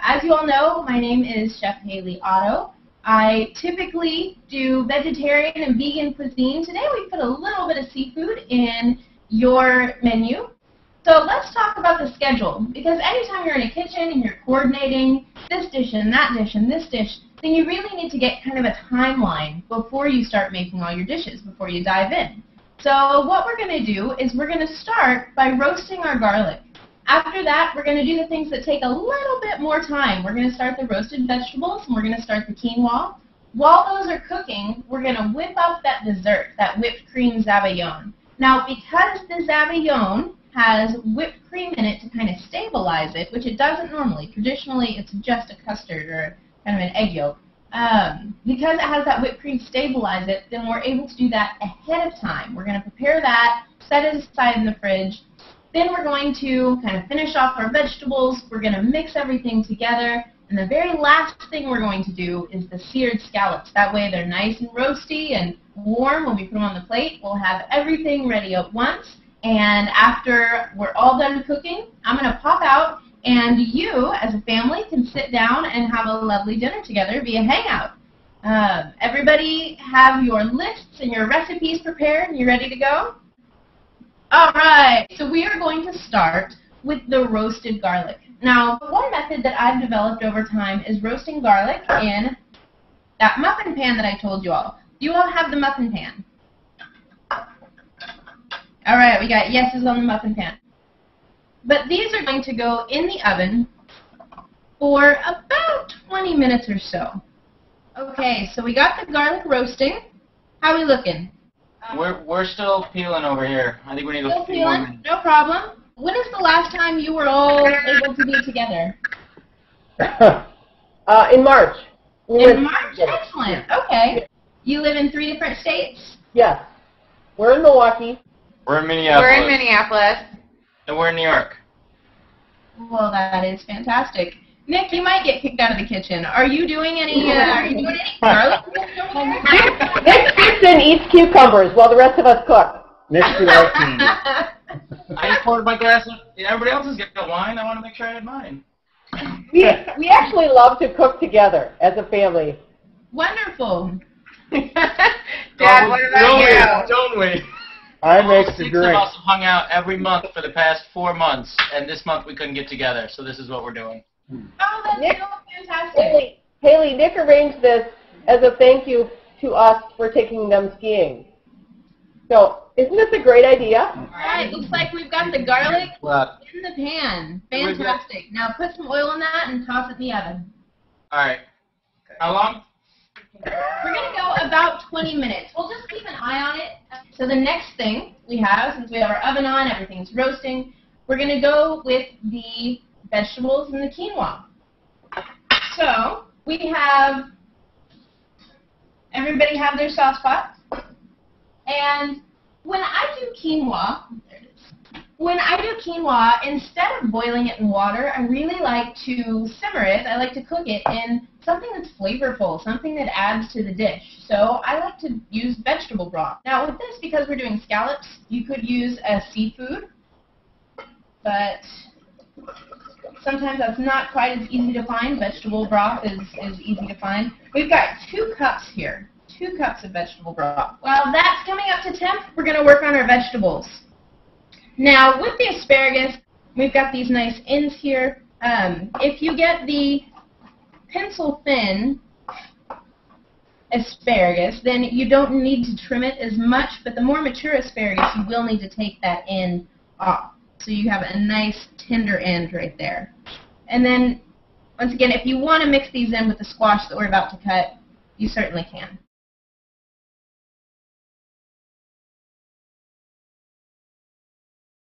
As you all know, my name is Chef Haylee Otto. I typically do vegetarian and vegan cuisine. Today we put a little bit of seafood in your menu. So let's talk about the schedule, because anytime you're in a kitchen and you're coordinating this dish and that dish and this dish, then you really need to get kind of a timeline before you start making all your dishes, before you dive in. So what we're going to do is we're going to start by roasting our garlic. After that, we're going to do the things that take a little bit more time. We're going to start the roasted vegetables, and we're going to start the quinoa. While those are cooking, we're going to whip up that dessert, that whipped cream zabaione. Now, because the zabaione has whipped cream in it to kind of stabilize it, which it doesn't normally. Traditionally, it's just a custard or kind of an egg yolk. Because it has that whipped cream to stabilize it, then we're able to do that ahead of time. We're going to prepare that, set it aside in the fridge. Then we're going to kind of finish off our vegetables. We're going to mix everything together. And the very last thing we're going to do is the seared scallops. That way they're nice and roasty and warm when we put them on the plate. We'll have everything ready at once. And after we're all done cooking, I'm going to pop out, and you, as a family, can sit down and have a lovely dinner together via Hangout. Everybody have your lists and your recipes prepared, and you ready to go? All right, so we are going to start with the roasted garlic. Now, one method that I've developed over time is roasting garlic in that muffin pan that I told you all. Do you all have the muffin pan? All right, we got yeses on the muffin pan. But these are going to go in the oven for about 20 minutes or so. Okay, so we got the garlic roasting. How are we looking? We're still peeling over here. I think we need a few more minutes. No problem. When is the last time you were all able to be together? In March. In March? Excellent. Okay. You live in 3 different states? Yes. We're in Milwaukee. We're in Minneapolis. We're in Minneapolis. And we're in New York. Well, that is fantastic. Nick, you might get kicked out of the kitchen. Are you doing any garlic cooking over there? Nick sits and eats cucumbers while the rest of us cook. Next to our team. I just poured my glass of, everybody else has got wine. I want to make sure I had mine. We actually love to cook together as a family. Wonderful. Dad, what about you? Don't we? I make the Six drink. of us have hung out every month for the past 4 months, and this month we couldn't get together, so this is what we're doing. Oh, that's so fantastic. Haley, Nick arranged this as a thank you to us for taking them skiing. So, isn't this a great idea? All right, looks like we've got the garlic in the pan. Fantastic. Now put some oil in that and toss it in the oven. All right. How long? We're going to go about 20 minutes. We'll just keep an eye on it. So the next thing we have, since we have our oven on, everything's roasting, we're going to go with the vegetables and the quinoa. So we have, everybody have their sauce pot. And when I do quinoa, instead of boiling it in water, I really like to simmer it. I like to cook it in something that's flavorful, something that adds to the dish. So I like to use vegetable broth. Now with this, because we're doing scallops, you could use a seafood, but sometimes that's not quite as easy to find. Vegetable broth is easy to find. We've got 2 cups here, 2 cups of vegetable broth. While that's coming up to temp, we're going to work on our vegetables. Now, with the asparagus, we've got these nice ends here. If you get the pencil-thin asparagus, then you don't need to trim it as much, but the more mature asparagus, you will need to take that end off. So you have a nice tender end right there. And then, once again, if you want to mix these in with the squash that we're about to cut, you certainly can.